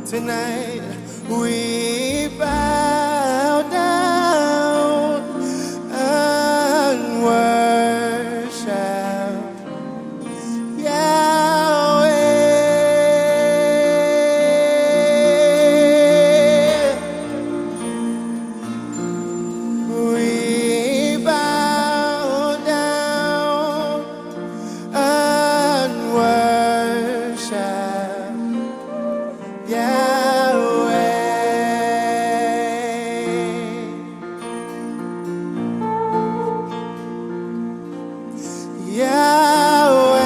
Tonight we bow down and worship Yahweh. We bow down and worship Yahweh. Yahweh,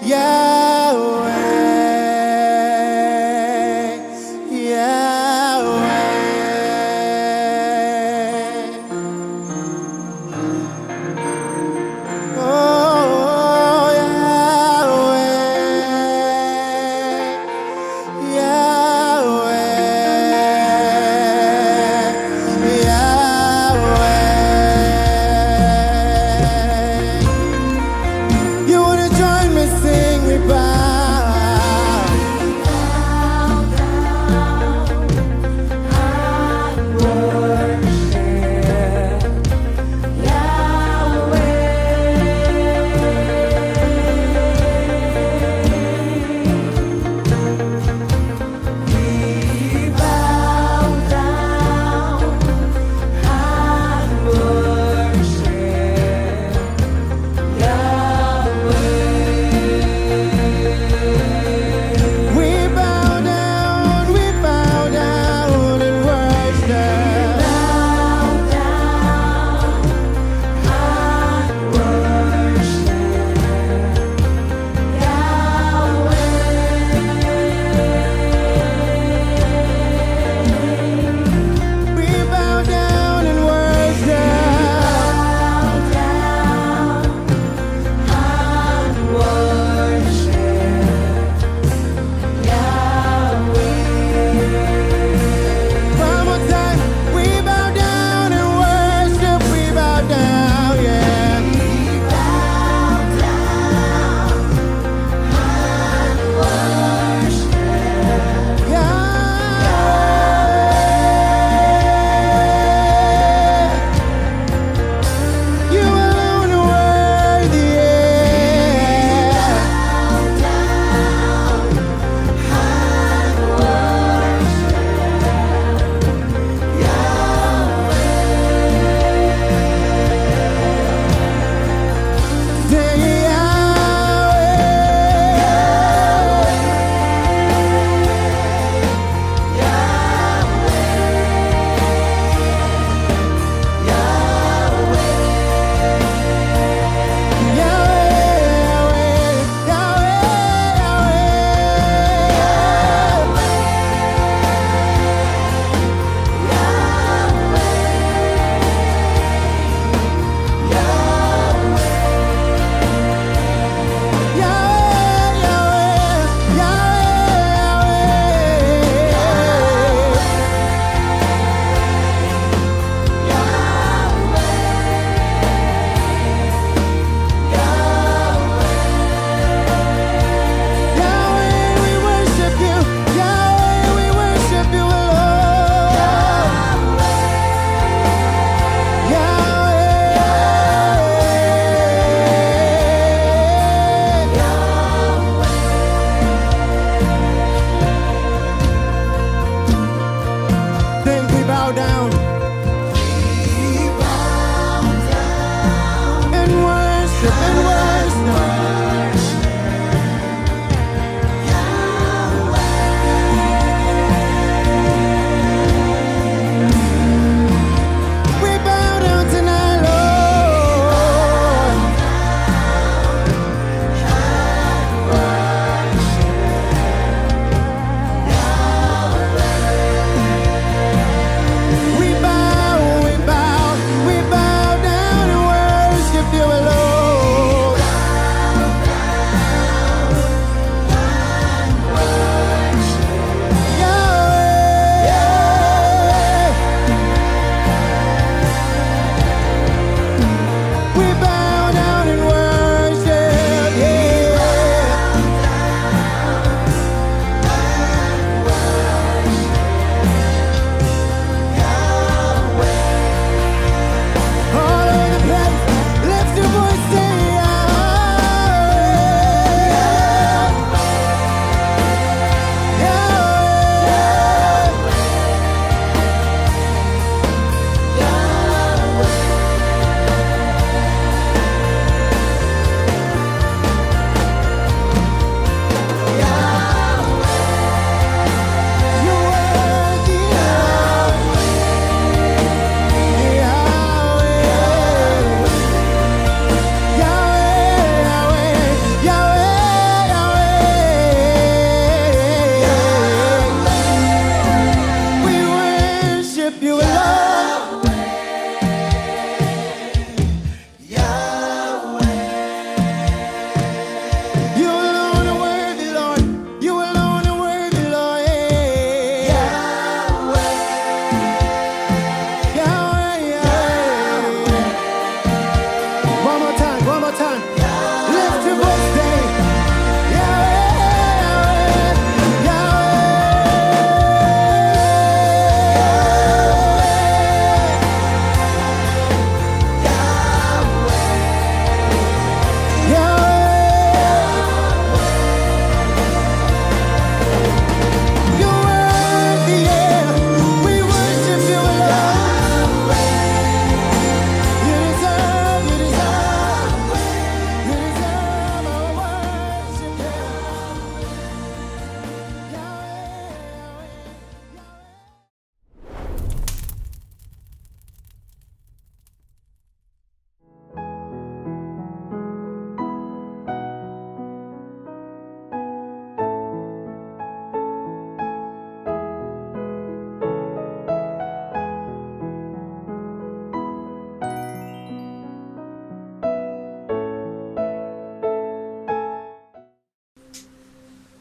Yahweh, Yahweh. Oh, Yahweh.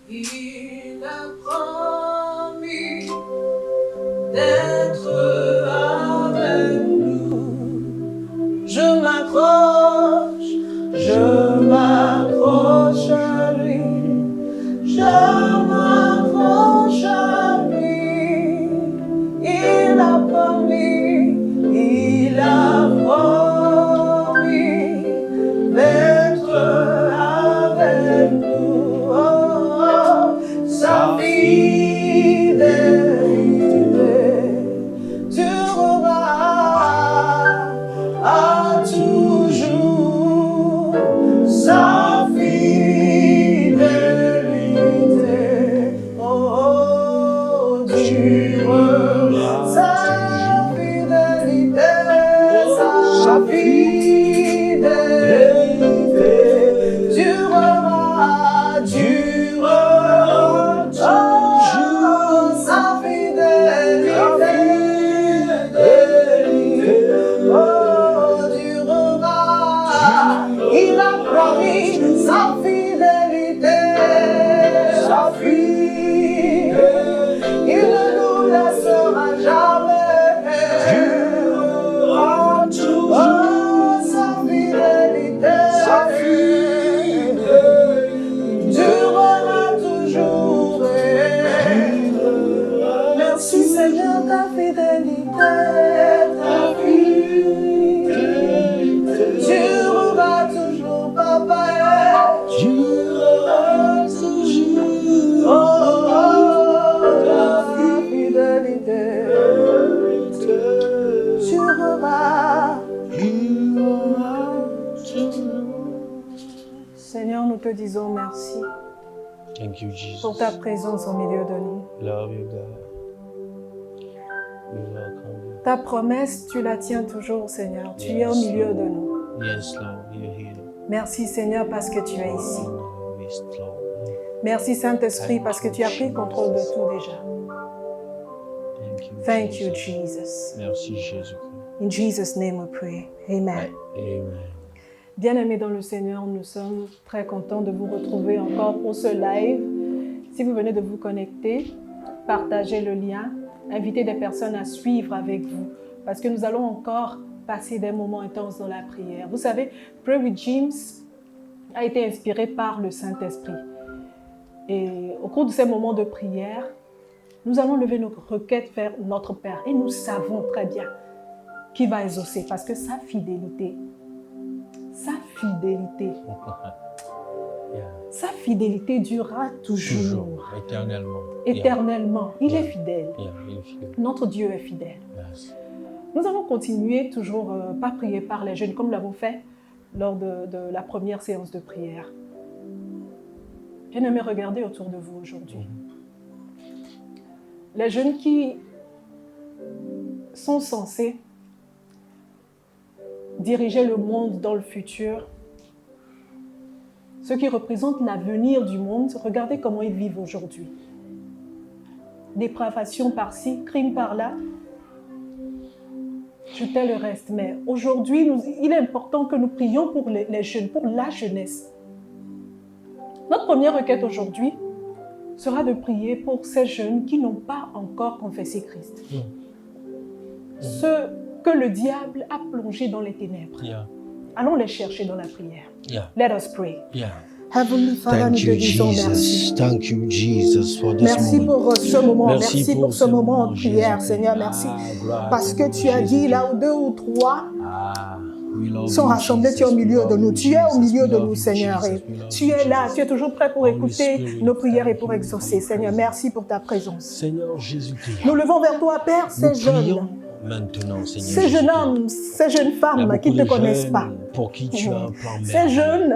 Il a promis d'être avec nous. Je m'accroche à lui. Je m'accroche à lui. Il a promis d'être avec nous. Oh, oh, sa fidélité durera à toujours. Sa fidélité, oh, oh, durera. Sa fidélité, sa fidélité durera, durera toujours. Sa fidélité, oh, durera. Il a promis sa fidélité, sa fidélité. Il ne nous laissera jamais. Durera toujours. Oh, sa fidélité, durera toujours. Merci Seigneur, ta fidélité, durera toujours, Papa. Durera toujours. Oh, oh, ta fidélité durera. Seigneur, nous te disons merci Thank you, Jesus. pour ta présence au milieu de nous. Love you, God. We welcome you. Ta promesse, tu la tiens toujours, Seigneur. Tu es au milieu de nous. Yes, Lord, you're here. Merci, Seigneur, parce que tu es ici. Yes, Lord. Merci, Saint-Esprit, parce que tu as pris contrôle de tout déjà. Thank you, Jesus. Merci, Jésus. In Jesus' name we pray. Amen. Amen. Bien-aimés dans le Seigneur, nous sommes très contents de vous retrouver encore pour ce live. Si vous venez de vous connecter, partagez le lien, invitez des personnes à suivre avec vous, parce que nous allons encore passer des moments intenses dans la prière. Vous savez, Pray with James a été inspiré par le Saint-Esprit. Et au cours de ces moments de prière, nous allons lever nos requêtes vers notre Père. Et nous savons très bien qu'il va exaucer, parce que sa fidélité, sa fidélité durera toujours. Éternellement. Éternellement. Il est fidèle. Il est fidèle. Notre Dieu est fidèle. Yes. Nous allons continuer toujours par prier par les jeunes, comme nous l'avons fait lors de la première séance de prière. Bien-aimés, regardez autour de vous aujourd'hui. Les jeunes qui sont censés diriger le monde dans le futur, ceux qui représentent l'avenir du monde, regardez comment ils vivent aujourd'hui. Dépravation par-ci, crime par-là. Jetez le reste. Mais aujourd'hui, il est important que nous prions pour les jeunes, pour la jeunesse. Notre première requête aujourd'hui sera de prier pour ces jeunes qui n'ont pas encore confessé Christ. Ceux que le diable a plongés dans les ténèbres. Allons les chercher dans la prière. Let us pray. Heavenly Father, nous te disons merci. Thank you, Jesus, for this Merci moment. pour ce moment. Merci Merci pour pour ce ce moment moment, de prière, Jésus. Seigneur. Merci. Gloire Parce à que toi, tu as dit Jésus. là où 2 ou 3 We love sont you, rassemblés, Jesus. tu es au milieu We de love nous. you, Tu es au Jesus. milieu We de love nous, you, Seigneur. Jesus. Et We love tu you, es là, Jesus. tu es toujours prêt pour Holy écouter Spirit, nos prières et thank pour you exaucer, for your Seigneur. presence. Merci pour ta présence. Seigneur Jésus-Christ, Nous levons vers toi, Père, ces nous prions jeunes, maintenant, Seigneur ces jeunes Jésus-Christ. hommes, ces jeunes Il y a femmes qui beaucoup ne de te connaissent jeunes pas. pour qui tu as un plan Ces merveilleux. jeunes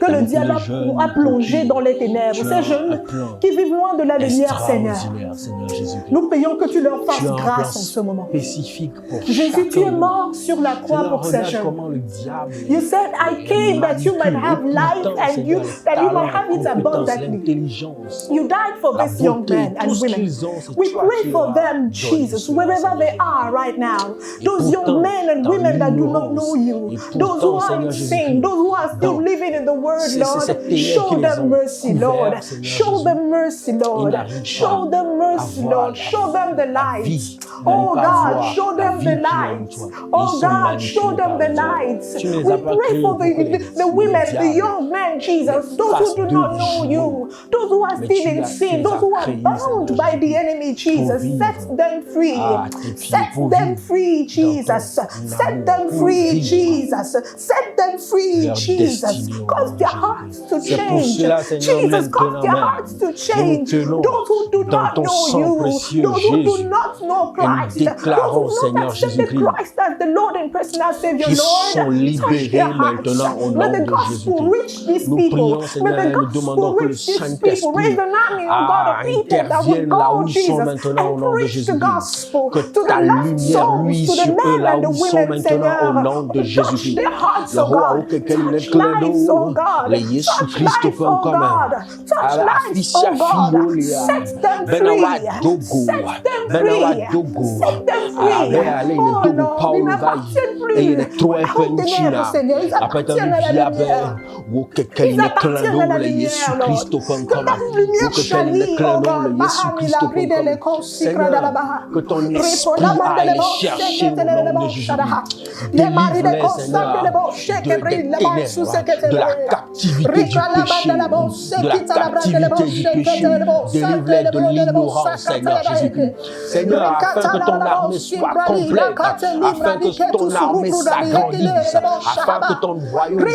que Il y a le beaucoup diable de jeunes a pour plongés qui dans les ténèbres. tu as Ces un jeunes plan qui vivent loin de la lumière, Seigneur. extraordinaire, Seigneur Jésus-Christ. Nous prions que tu leur Tu fasses as un plan grâce en ce moment. spécifique pour Jésus, chacun tu es de nous. mort sur la croix Seigneur, pour ces regarde jeunes. comment le diable You said, I came that you might have life and you, that you might have it abundantly. l'intelligence, You died for la this young beauté, men tout and ce women. qu'ils ont, c'est We toi pray qui for leur as them, donné Jesus, cela, wherever Seigneur they Jésus. are right now. Et Those young pourtant, men and dans women that do not l'ignorance, know you, et those who pourtant, are in Seigneur sin, Jésus-Christ, those who are still dans living in the word, Lord. Cette ténèbres Show qui les them ont mercy, Lord. couverts, Seigneur Show Jésus. them mercy, Lord. Ils n'arrivent Show pas them mercy, à voir Lord. la Show them the light. vie. Oh N'arrivent pas à God, voir show la them vie the qu'il y a en light. toi. Oh Ils sont God, show manipulés them par the les hommes. light. Tu ne les We as pas pray créés for pour que the women, the diables, young men, Jesus, those fassent who do d'eux not des know jumeaux. you, those who are Mais still tu in as- sin, tu les those as who are créés, bound Seigneur by the Jésus, enemy, pour Jesus. vivre. Set them free. Ah, tes pieds, Set pour them vivre free, dans Jesus. ton Set amour, them pour free, vivre Jesus. Set them free, leur Jesus. destinée au Cause nom de their Jésus-Christ. hearts to C'est pour change. cela, Seigneur, Jesus, cause maintenant their même, hearts to nous change. tenons Those who do dans not ton know sang you, précieux, those who do Jésus. not know Et nous Christ, those déclarons, who Seigneur not accepted Jésus-Christ, Christ as the Lord and personal Savior, qu'ils Lord, sont libérés touch their hearts. maintenant au May nom the de gospel Jésus-Christ. reach these Nous people. prions, Seigneur, May the et nous gospel demandons que le reach these people. Saint-Esprit Raise an army, oh God, of people that would intervienne là go, où ils sont Jesus, maintenant au and nom de preach the Jésus-Christ. gospel Que to ta the lost lumière souls, luise to the sur eux men là and the où ils sont women, maintenant au Seigneur. nom de Touch Jésus-Christ. their hearts, Le oh roi God. au quelqu'un Touch est clair lives, oh God. les Jésus Touch Christ lives, comme oh quand même. God. Touch lives, Afisha oh God. Fiolia, Set them Benawa free. Dogo, Set them Benawa free. Dogo, Set them free. allez, le Oh Dogo Lord, ils Paul n'appartiennent Vai, et plus les trois aux ténèbres, Fenchina, Seigneur. Ils après ta appartiennent à la vie, lumière. ou quelqu'un Ils est appartiennent clando, à la les lumière, Jésus Lord. Christ comme Que comme ta lumière ou quelqu'un est jaillit, oh clando, God. les Jésus Bahami Christ la comme bride les comme consigres de la baha. que ton esprit Ripola mandele aille bo, chercher shekete au le nom de bo, shadaha. Jésus. Les maris de Délivre-les, constant de Seigneur, bo, sheke brille la ba, sous ténèbres, sekete de la le. captivité du Ripola péché, mandele bo, de la sekita la brande le bo, captivité du shekete péché. le bo, Délivre-les salte le de bo, le bo, l'ignorance, sakate Seigneur le ba, Jésus-Christ. Seigneur, afin que ton armée soit complète, afin que ton armée s'agrandisse, afin que ton royaume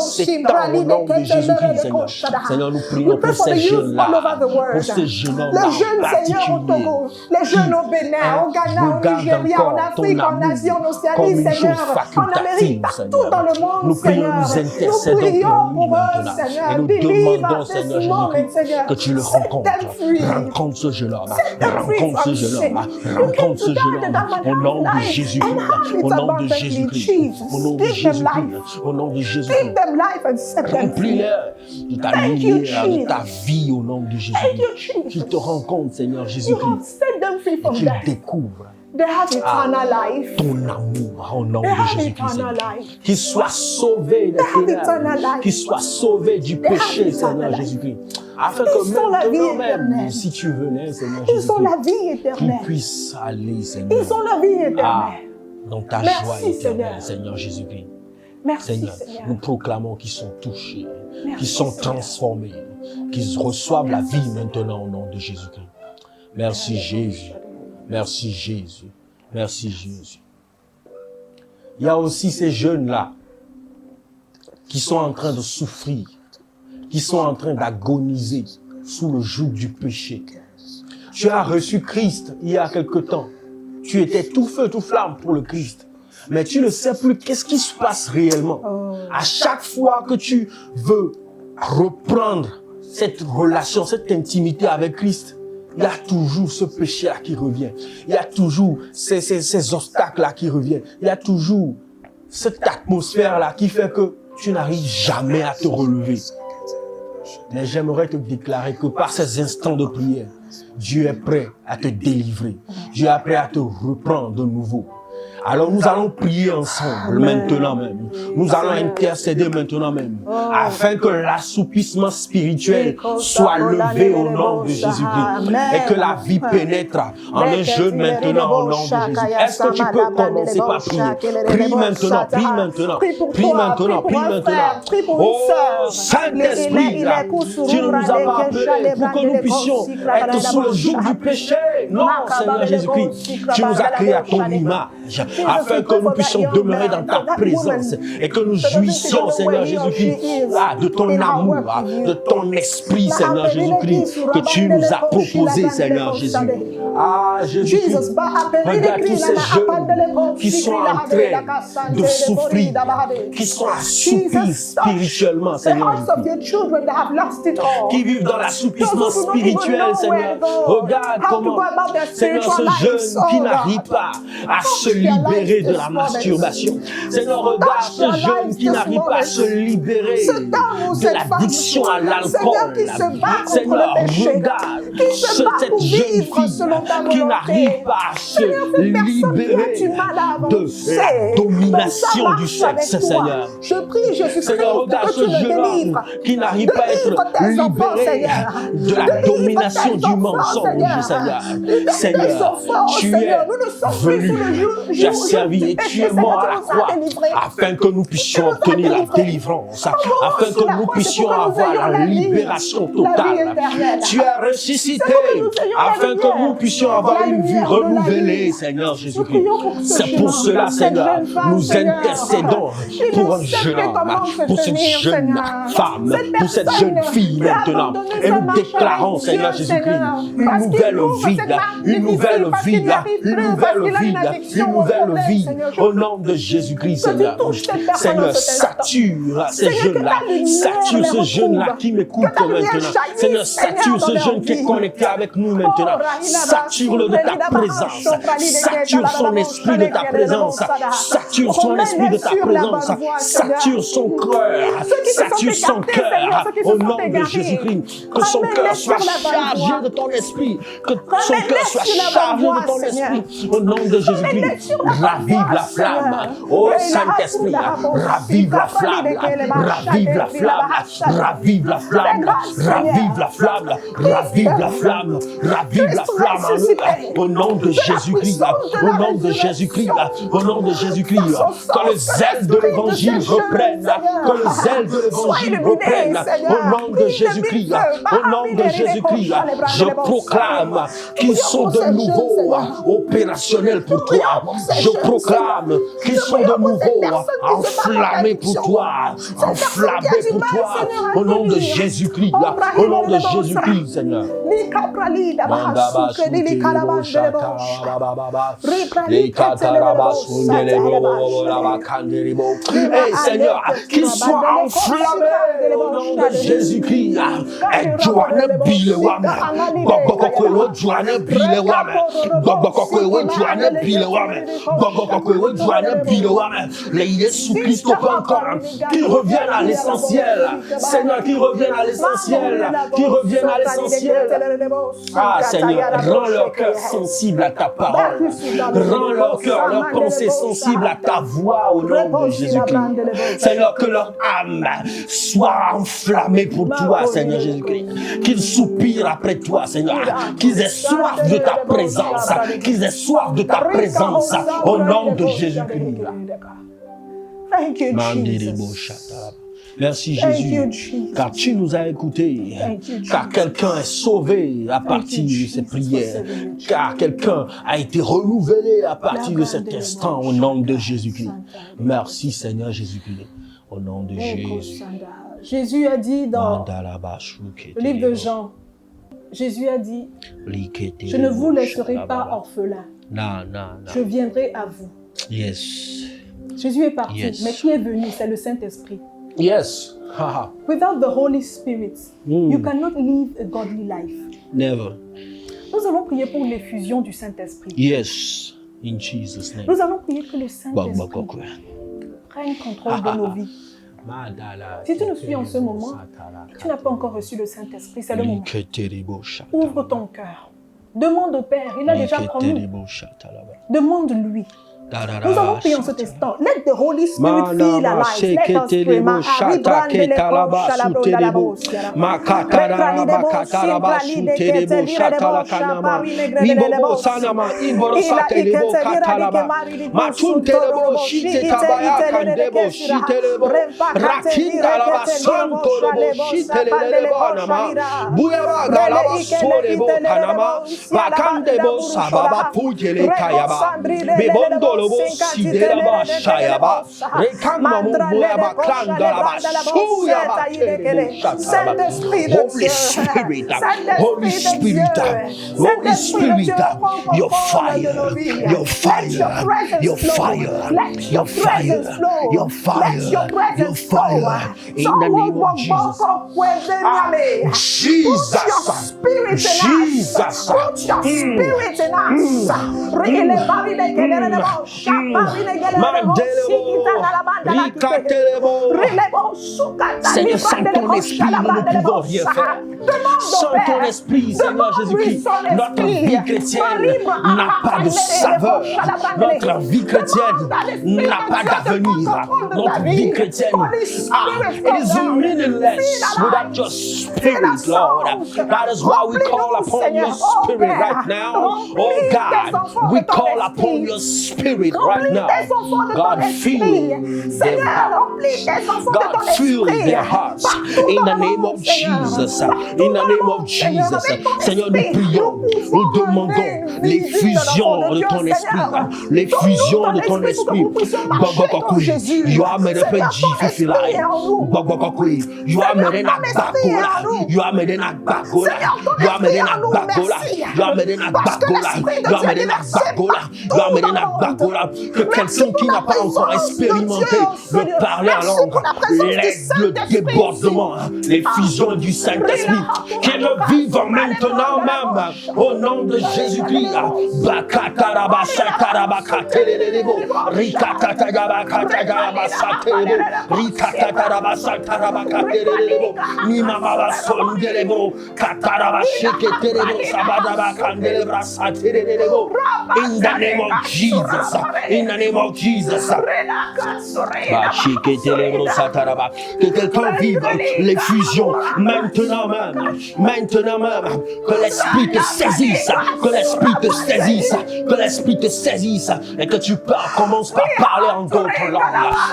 s'étende au nom de Jésus-Christ, Seigneur. Seigneur, nous prions pour ces jeunes-là, pour ces jeunes hommes-là les jeunes, en Seigneur, au particulier, Togo, les jeunes au Bénin, au Ghana, au regarde Nigeria, en encore Afrique, ton en amour Asie, en comme Océanie, une chose Seigneur, en Amérique, facultative, partout Seigneur. dans le monde, Nous prions, Seigneur. nous intercédons Nous prions pour lui pour eux, maintenant. Seigneur. Et nous Deliver demandons, this Seigneur moment, Jésus-Christ, Seigneur. que tu le Set rencontres. them free. Rencontre ce jeune-homme. Set them free Rencontre ce from jeune-homme. sin. You came Rencontre to ce die jeune-homme. that Au man nom de life Jésus-Christ. and have it Au nom de abundantly. Jésus-Christ. Jesus, Au nom de give them life. Jésus-Christ. Au nom de Give Jésus-Christ. them life and set them free. Remplis-les de ta Thank you, lumière, de ta Jesus. vie au nom de Thank you, Jésus-Christ. Qu'ils te Jesus. rencontrent, Seigneur You have Jésus-Christ. set them free Et from qu'ils death. découvrent They have eternal life. ton amour au nom They de have Jésus-Christ. eternal Seigneur. life. Qu'ils soient sauvés des They have ténèbres, eternal life. qu'ils soient sauvés du They have péché, eternal Seigneur life. Jésus-Christ. Afin Ils que ont la vie maintenant même, éternelle. si tu venais, Seigneur Ils ont la Jésus-Christ, vie qu'ils éternelle. puissent aller, Seigneur, Ils ont la vie ah, éternelle. dans ta Merci, joie éternelle, Seigneur. Seigneur Jésus-Christ. Merci, Seigneur, Seigneur. nous proclamons qu'ils sont touchés, Merci, qu'ils sont Seigneur. transformés, qu'ils reçoivent la vie maintenant au nom de Jésus-Christ. Merci Jésus. Merci Jésus. Merci Jésus. Il y a aussi ces jeunes-là qui sont en train de souffrir, qui sont en train d'agoniser sous le joug du péché. Tu as reçu Christ il y a quelque temps. Tu étais tout feu, tout flamme pour le Christ. Mais tu ne sais plus qu'est-ce qui se passe réellement. À chaque fois que tu veux reprendre cette relation, cette intimité avec Christ, il y a toujours ce péché-là qui revient. Il y a toujours ces obstacles-là qui reviennent. Il y a toujours cette atmosphère-là qui fait que tu n'arrives jamais à te relever. Mais j'aimerais te déclarer que par ces instants de prière, Dieu est prêt à te délivrer. Dieu est prêt à te reprendre de nouveau. Alors nous allons prier ensemble maintenant même. Nous allons intercéder maintenant même. Afin que l'assoupissement spirituel soit levé au nom de Jésus-Christ. Et que la vie pénètre en un jeune maintenant au nom de Jésus. Est-ce que tu peux commencer par prier? Prie maintenant, prie maintenant. Prie maintenant, prie maintenant. Oh Saint-Esprit, tu ne nous as pas appelés pour que nous puissions être sous le joug du péché. Non, Seigneur Jésus-Christ, tu nous as créés à ton image. Afin que nous puissions demeurer dans ta présence et que nous jouissions, Seigneur Jésus-Christ, de ton amour, de ton esprit, Seigneur Jésus-Christ, que tu nous as proposé, Seigneur Jésus. Ah, Jésus-Christ, regarde tous ces jeunes qui sont en train de souffrir, qui sont assoupis spirituellement, Seigneur Jésus-Christ, qui vivent dans l'assoupissement spirituel, Seigneur. Regarde comment, Seigneur, ce jeune qui n'arrive pas à se libérer libérer de la masturbation. Seigneur, regarde ce jeune qui n'arrive pas à se libérer de l'addiction à l'alcool. Seigneur, regarde cette jeune fille qui n'arrive pas à se libérer de la domination du sexe, Seigneur. Je prie, Jésus-Christ, Seigneur, regarde que ce tu le jeune homme délivres. qui n'arrive pas à être libéré de la domination du mensonge, Seigneur. Seigneur, tu es venu, tu as servi et tu es mort à la croix afin que nous puissions obtenir la délivrance, afin que nous puissions avoir la libération totale. Tu as ressuscité afin que nous puissions avoir une vie renouvelée, Seigneur Jésus-Christ. C'est pour cela, Seigneur, nous intercédons pour un jeune homme, pour cette jeune femme, pour cette jeune fille maintenant. Et nous déclarons, Seigneur Jésus-Christ, une nouvelle vie, une nouvelle vie, une nouvelle vie, une nouvelle vie, au nom de Jésus-Christ, Seigneur. Seigneur, sature ces jeunes-là, sature ce jeune-là qui m'écoute maintenant. Seigneur, sature ce jeune qui est connecté avec nous maintenant. Sature-le de ta présence, sature son esprit de ta présence, sature son esprit de ta présence, sature son cœur, sature son cœur, au nom de Jésus-Christ. Que son cœur soit chargé de ton esprit, que son cœur soit chargé de ton esprit, au nom de Jésus-Christ. Ravive la flamme, ô Saint-Esprit, ravive la flamme, ravive la flamme, ravive la flamme, ravive la flamme, ravive la flamme, ravive la flamme en eux, au nom de Jésus-Christ, au nom de Jésus-Christ, au nom de Jésus-Christ. Que le zèle de l'évangile reprenne, que le zèle de l'évangile reprenne, au nom de Jésus-Christ, au nom de Jésus-Christ. Je proclame qu'ils sont de nouveau opérationnels pour toi. Je proclame qu'ils sont de nouveau enflammés pour toi, enflammés pour toi, au nom de Jésus-Christ, au nom de Jésus-Christ, Seigneur. Hey Seigneur, qu'ils soient enflammés au nom de Jésus-Christ. Qui reviennent à l'essentiel. Seigneur, qui reviennent à l'essentiel. Qui reviennent à l'essentiel. Ah Seigneur, rends leur cœur sensible à ta parole. Rends leur cœur, leur pensée sensible à ta voix au nom de Jésus-Christ. Seigneur, que leur âme soit enflammée pour toi, Seigneur Jésus-Christ. Qu'ils soupirent après toi, Seigneur. Qu'ils aient soif de ta présence. Qu'ils aient soif de ta présence au nom de Jésus-Christ. Thank you, Jesus. Merci Jésus, car tu nous as écoutés, car quelqu'un est sauvé à partir de ces prières, car quelqu'un a été renouvelé à partir de cet instant au nom de Jésus-Christ. Merci Seigneur Jésus-Christ, au nom de Jésus. Jésus a dit dans le livre de Jean, Jésus a dit, je ne vous laisserai pas orphelins, je viendrai à vous. Yes. Jésus est parti, mais qui est venu? C'est le Saint-Esprit. Yes. Without the Holy Spirit, you cannot live a godly life. Never. Nous allons prier pour l'effusion du Saint-Esprit. Yes. In Jesus' name. Nous allons prier que le Saint-Esprit prenne contrôle de nos vies. Si tu nous suis en ce moment, tu n'as pas encore reçu le Saint-Esprit, c'est le moment. Ouvre ton cœur. Demande au Père, il a déjà promis. Demande-lui. Nous allons prier en cet instant. Let the Holy Spirit fill our lives. Let us pray. Holy Spirit, your fire, your fire, your fire, your fire, your fire, your fire, in the name of Jesus. Jesus, Jesus. Put your spirit in us. Seigneur, sans ton esprit, nous ne pouvons rien faire. Sans ton esprit, Seigneur Jésus-Christ, notre vie chrétienne n'a pas de saveur. Notre vie chrétienne n'a pas d'avenir. Notre vie chrétienne, it is meaningless without your spirit, Lord. That is why we call upon your spirit right now. Oh God, we call upon your spirit right now. God, fill their hearts. God, fill their hearts. In the name of Jesus. In the name of Jesus. Seigneur, nous prions, nous demandons les fusions de ton esprit. Les fusions de ton esprit. You are made up of Jesus. You are made in a bagola. You are made in a bagola. You are made in a bagola. You are made in a bagola. You are made in a bagola. You are made in a bagola. Que quelqu'un qui n'a pas encore expérimenté de parler en langue, le débordement, les fusions du Saint-Esprit, qu'il le vive maintenant même, au nom de Jésus-Christ. In the name of Jesus, in the name of Jesus. Que quelqu'un vive les fusions maintenant même, que l'esprit te saisisse, que l'esprit te saisisse, que l'esprit te saisisse, et que tu commences par parler en d'autres langues.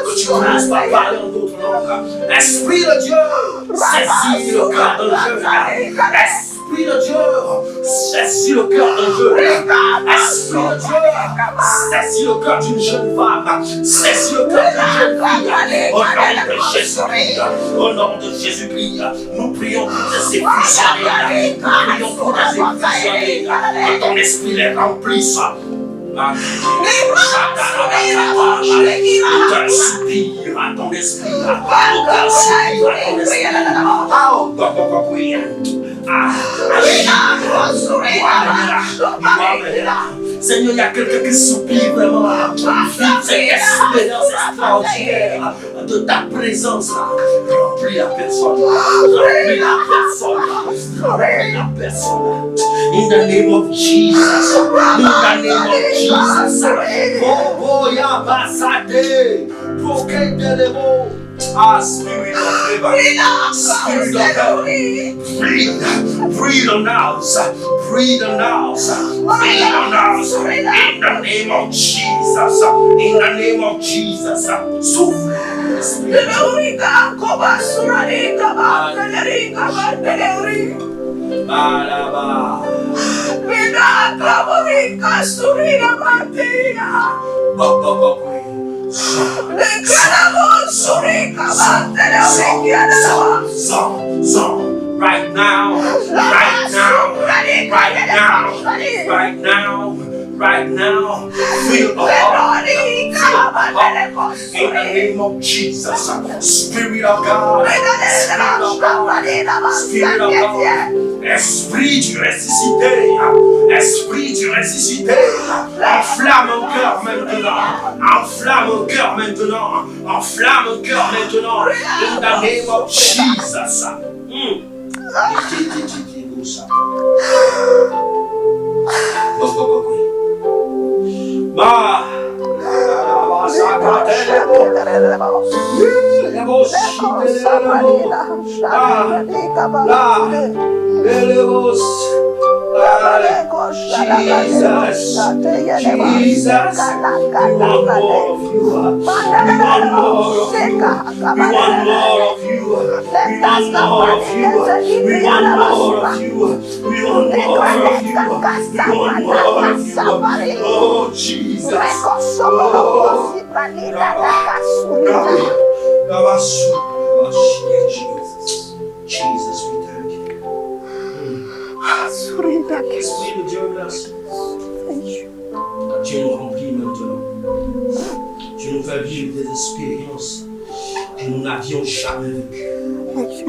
Que tu commences par parler en d'autres langues. Esprit de Dieu, saisis le cœur de Dieu. Esprit de Dieu, saisis le cœur d'un jeune. Esprit de Dieu, saisis le cœur d'une jeune femme. Saisis le cœur d'une jeune fille. Au nom de Jésus-Christ, au nom de Jésus-Christ, nous prions pour ces fusionnaires. Nous prions pour ces fusionnaires. Que ton esprit les remplisse. Aucun soupir à ton esprit. Aucun soupir à ton esprit. Seigneur, il y a quelqu'un qui soupire vraiment. Cette expérience extraordinaire de ta présence. Remplis la personne. Remplis la personne. Remplis la personne. In the name of Jesus. In the name of Jesus. Oh, Yabasate. Ah, spirit of favor, spirit of help, breathe on us, breathe on us, breathe on us, in the name of Jesus, in the name of Jesus, souffle, right now, right now, right now, right now, right now, feel the heart, in the name of Jesus, Spirit of God, Spirit of God, Esprit du ressuscité, Esprit du ressuscité, enflamme mon cœur maintenant, enflamme mon cœur maintenant, enflamme mon cœur maintenant, in the name of Jesus. Jesus, we want more of you. We want more of you. We want more of you. We want more of you. We want more of you. We want more of you. We want more of you. Oh Jesus. Oh, Jesus, we thank you. Esprit de Dieu, merci. Tu nous remplis maintenant. Tu nous fais vivre des expériences que nous n'avions jamais vécues.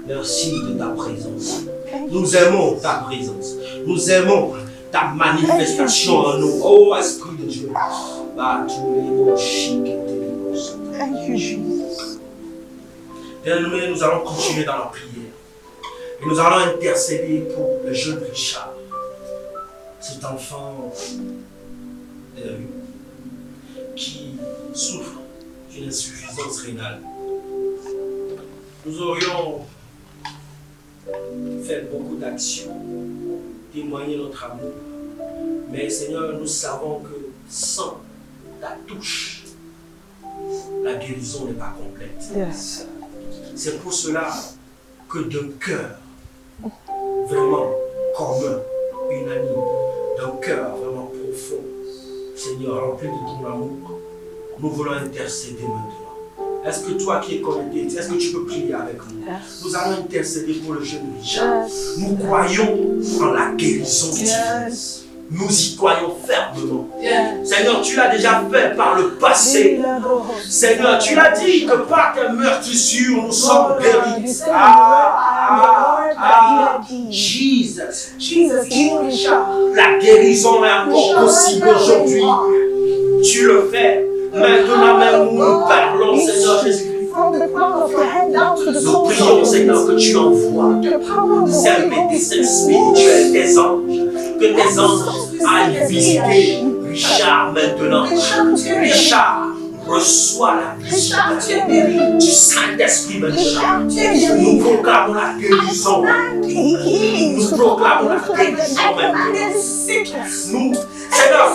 Merci de ta présence. Nous aimons ta présence. Nous aimons ta manifestation en nous. Oh, Esprit de Dieu. Thank you, Jesus. Bien-aimés, nous allons continuer dans la prière. Et nous allons intercéder pour le jeune Richard. Cet enfant qui souffre d'une insuffisance rénale. Nous aurions fait beaucoup d'actions, témoigner notre amour. Mais Seigneur, nous savons que sans ta touche, la guérison n'est pas complète. Yes. C'est pour cela que d'un cœur vraiment commun, unanime, d'un cœur vraiment profond, Seigneur, rempli de ton amour, nous voulons intercéder maintenant. Est-ce que toi qui es connecté, est-ce que tu peux prier avec nous? Yes. Nous allons intercéder pour le jeune Richard. Yes. Nous croyons en la guérison divine. Yes. Nous y croyons fermement. Yes. Seigneur, tu l'as déjà fait par le passé. Seigneur, tu l'as dit que par tes meurtrissures, nous sommes guéris. Jesus. La guérison est encore possible aujourd'hui. Tu le fais. Maintenant même où nous parlons, Seigneur Jésus-Christ. Nous prions, Seigneur, que tu envoies des spirituels, des anges, que tes anges aillent visiter Richard maintenant. Richard, reçois la visite du Saint-Esprit maintenant. Nous proclamons la guérison. Nous proclamons la guérison maintenant. Nous, Seigneur,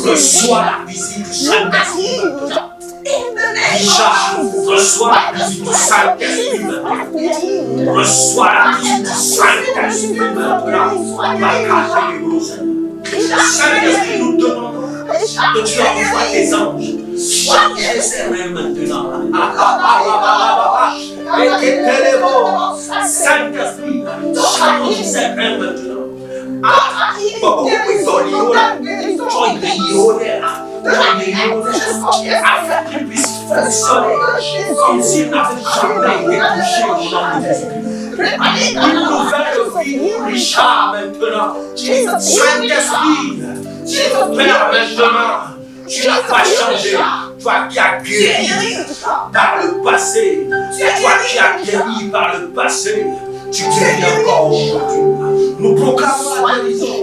reçois la visite du Saint-Esprit maintenant. Richard, reçois la visite du Saint-Esprit maintenant. Reçois la visite du Saint-Esprit maintenant. Saint-Esprit, nous demandons que tu envoies tes anges. Soignez ces mains maintenant. Saint-Esprit, change ces mains maintenant. Afin qu'il puisse fonctionner comme s'il n'avait jamais été touché au nom de Jésus. Une nouvelle vie pour Richard maintenant. Saint-Esprit, Père maintenant, tu n'as pas changé. Toi qui as guéri par le passé, toi qui as guéri par le passé, tu guéris encore aujourd'hui. Nous proclamons la guérison.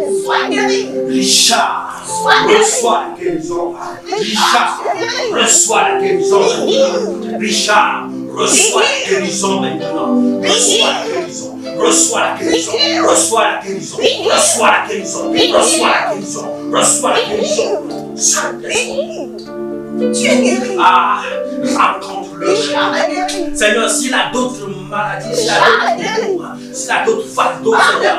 Richard, reçois la guérison. Richard, reçois la guérison. Richard, reçois la guérison maintenant. Reçois la guérison. Reçois la guérison. Reçois la guérison. Reçois la guérison. Reçois la guérison. Reçois la guérison. Saint-Esprit. Rencontre-le. Seigneur, s'il a d'autres maladies, s'il a d'autres fardeaux, Seigneur,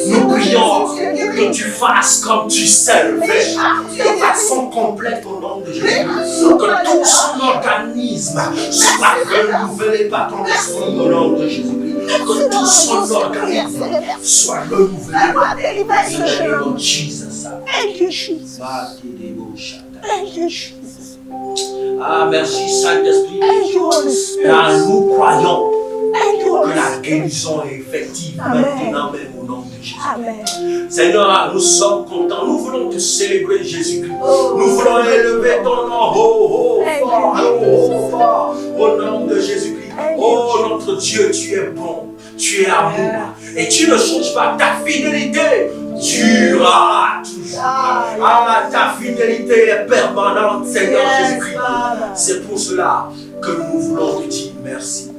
nous prions que tu fasses comme tu sais le faire, de façon complète au nom de Jésus. Que tout son organisme soit renouvelé par ton esprit au nom de Jésus. Que tout son organisme soit renouvelé par ton esprit. Thank you, Jesus. Thank you, Jesus. Ah, merci Saint-Esprit. Thank you, Holy Spirit. Car nous croyons Thank you, que Holy la Spirit. guérison est effective Amen. maintenant même au nom de Jésus. Amen. Seigneur, nous sommes contents. Nous voulons te célébrer, Jésus-Christ. Nous voulons élever ton nom fort, au nom de Jésus-Christ. Oh, notre Dieu, tu es bon, tu es amour. Et tu ne changes pas. Ta fidélité durera toujours. Ah, ta fidélité est permanente, Seigneur Jésus-Christ. C'est pour cela que nous voulons te dire merci.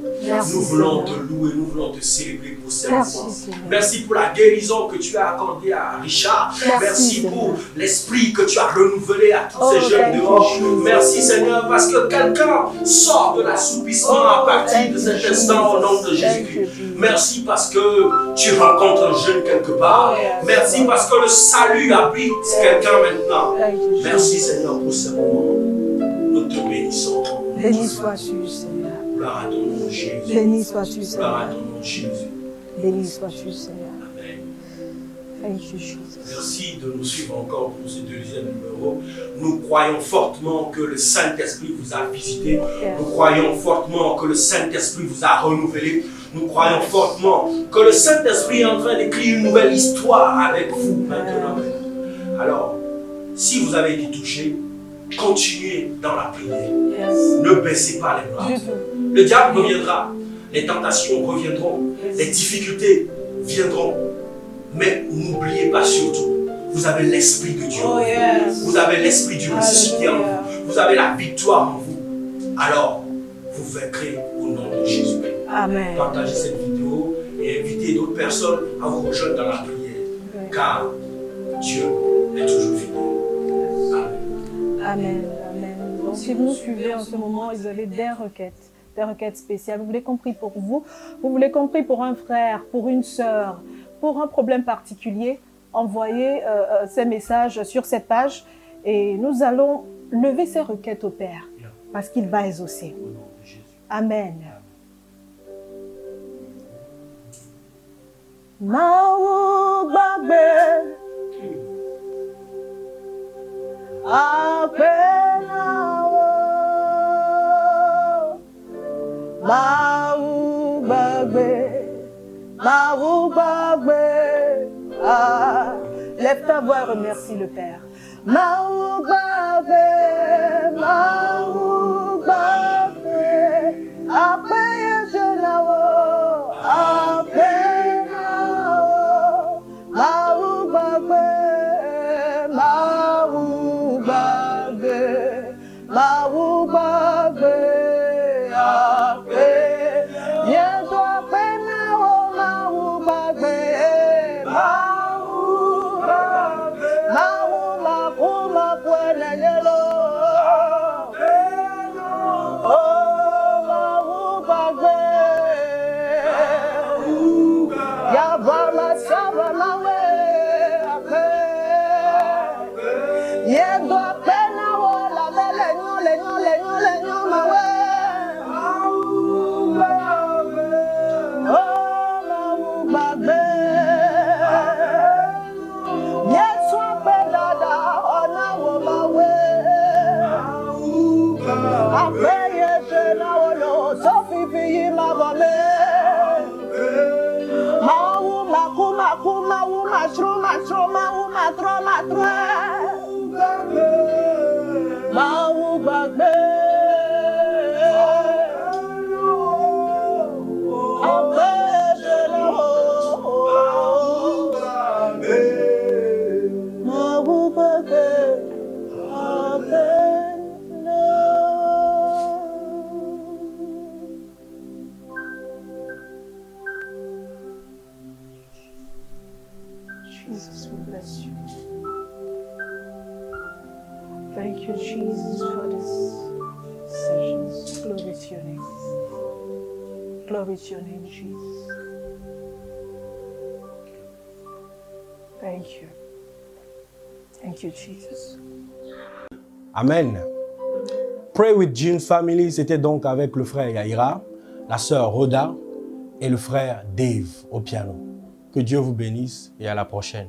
Nous voulons te louer, nous voulons te célébrer pour cette fois. Merci pour la guérison que tu as accordée à Richard. Merci pour l'esprit que tu as renouvelé à tous ces jeunes dehors. Merci Seigneur parce que quelqu'un sort de l'assoupissement à partir de cet instant au nom de Jésus-Christ. Merci parce que tu rencontres un jeune quelque part. Merci parce que le salut habite quelqu'un maintenant. Merci Seigneur pour ce moment. Nous te bénissons. Béni sois-tu, Seigneur. Gloire à ton nom, Jésus. Béni sois-tu, Gloire à Seigneur. ton nom, Jésus. Béni sois-tu, Seigneur. Amen. Thank you, Jesus. Merci de nous suivre encore pour ce deuxième numéro. Nous croyons fortement que le Saint-Esprit vous a visité. Nous croyons fortement que le Saint-Esprit vous a renouvelé. Nous croyons fortement que le Saint-Esprit est en train d'écrire une nouvelle histoire avec vous maintenant. Alors, si vous avez été touché, continuez dans la prière. Yes. Ne baissez pas les bras. Du tout. Le diable reviendra. Les tentations reviendront. Les difficultés viendront. Mais n'oubliez pas surtout, vous avez l'Esprit de Dieu. Oh, yes. Vous avez l'Esprit du ressuscité en Alléluia. vous. Vous avez la victoire en vous. Alors, vous vaincrez au nom de Jésus. Amen. Partagez cette vidéo et invitez d'autres personnes à vous rejoindre dans la prière. Oui. Car Dieu est toujours fidèle. Amen. Amen. Amen. Donc, si vous nous suivez en ce moment, vous avez des requêtes spéciales. Vous voulez qu'on prie pour vous, vous voulez qu'on prie pour un frère, pour une sœur, pour un problème particulier, envoyez ces messages sur cette page et nous allons lever ces requêtes au Père parce qu'il va exaucer. Au nom de Jésus. Amen. Mau bagbe apenawo mau bagbe ah, lève ta voix et remercie le Père. Mau bagbe apenawo Jesus, we bless you. Thank you, Jesus, for this session. Glory to your name. Glory to your name, Jesus. Thank you. Thank you, Jesus. Amen. Pray with June Family, c'était donc avec le frère Yaira, la sœur Rhoda et le frère Dave au piano. Que Dieu vous bénisse et à la prochaine.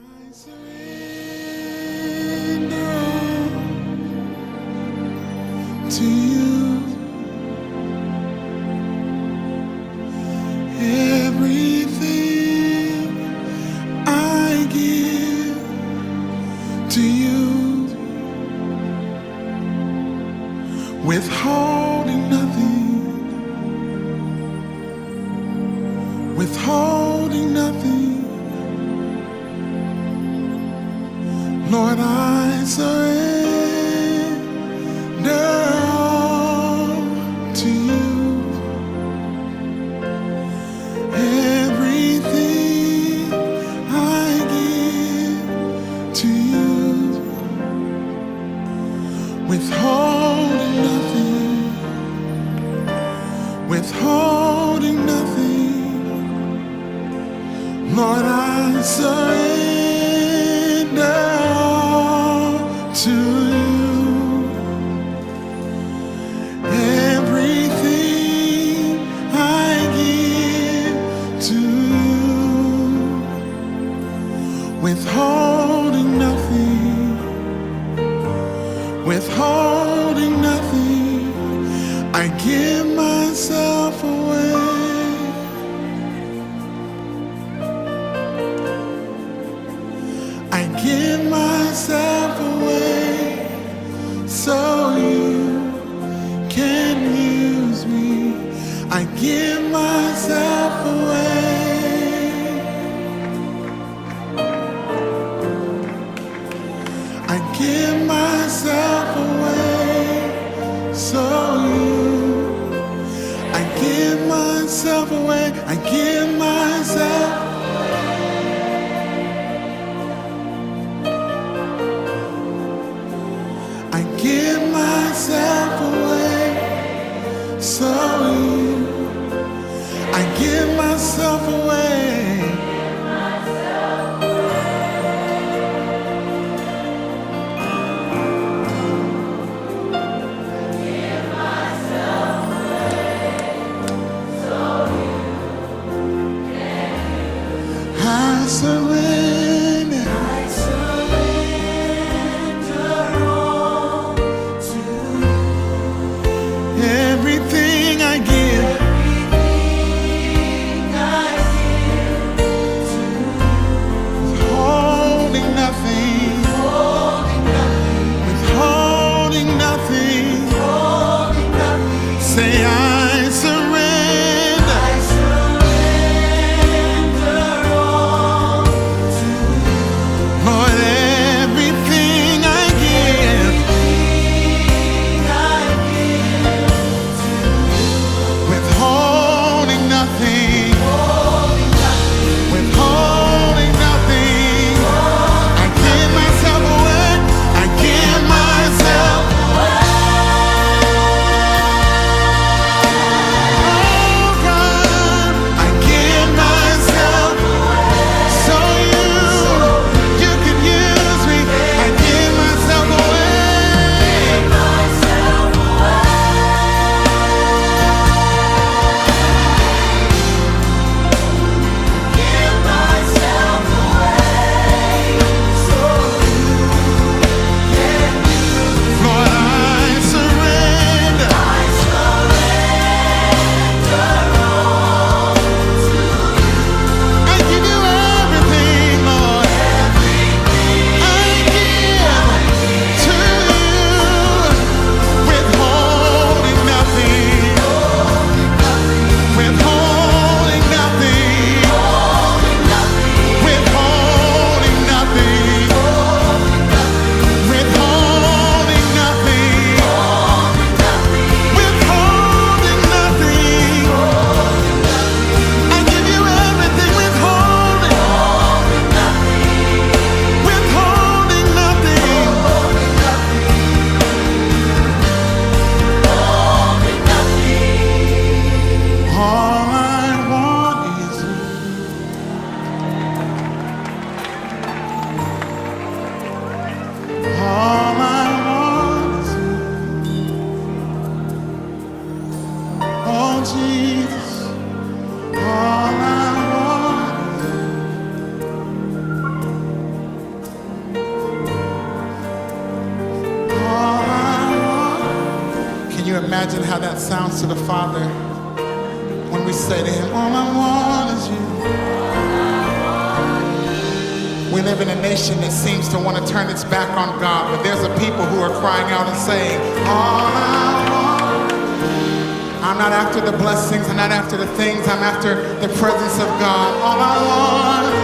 I surrender all to you. Everything I give to you, withholding nothing, withholding nothing. Lord, I surrender all to you. Everything I give to you, withholding nothing, withholding nothing. Lord, I surrender all to you. withholding nothing. I give myself away. I give myself away so you can use me. I give myself away. I give myself away so you. I give myself away. I give myself. I give myself away so you. I give myself away. I surrender. Everything I give. Holding nothing. Withholding nothing. Say I surrender. Lord, everything I give. Withholding nothing. Withholding nothing. I give myself away. I give myself. Oh God, I give myself so you can use me. I give myself away. Lord, I surrender. I give you everything, Lord. I give to you, withholding nothing. Withholding nothing. Withholding nothing. Withholding nothing. Withholding nothing. I give you everything. Withholding. Withholding nothing. All I want is you. All I want is you. Oh Jesus, all I want is you. All I want. Can you imagine how that sounds to the Father when we say to Him, all I want is you? We live in a nation that seems to want to turn its back on God, but there's a people who are crying out and saying, all I want. I'm not after the blessings, I'm not after the things, I'm after the presence of God. All I want.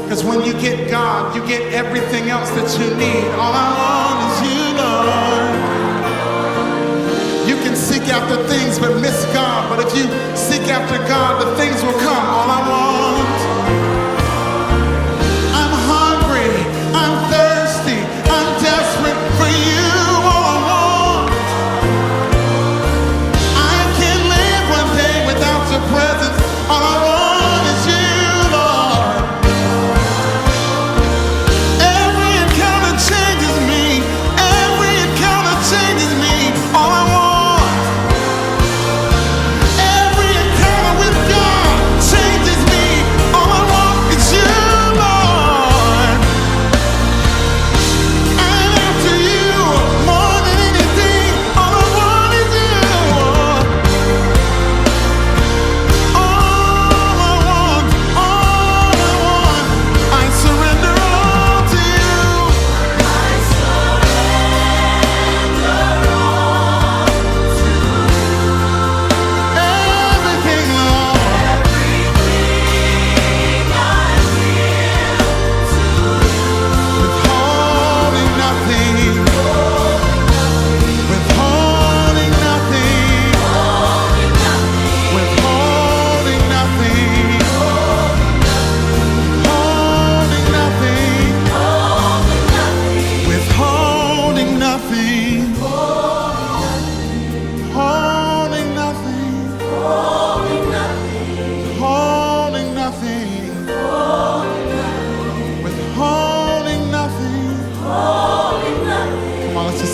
Because when you get God, you get everything else that you need. All I want is you, Lord. You can seek after things but miss God, but if you seek after God, the things will come. All I want. I'm hungry, I'm thirsty, I'm desperate for you. All I want. I can't live one day without your presence. All I want is you, Lord. Every encounter changes me. Every encounter changes me. All I want. Every encounter with God changes me.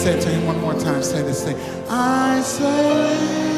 Say it to him one more time. Say this thing. I surrender.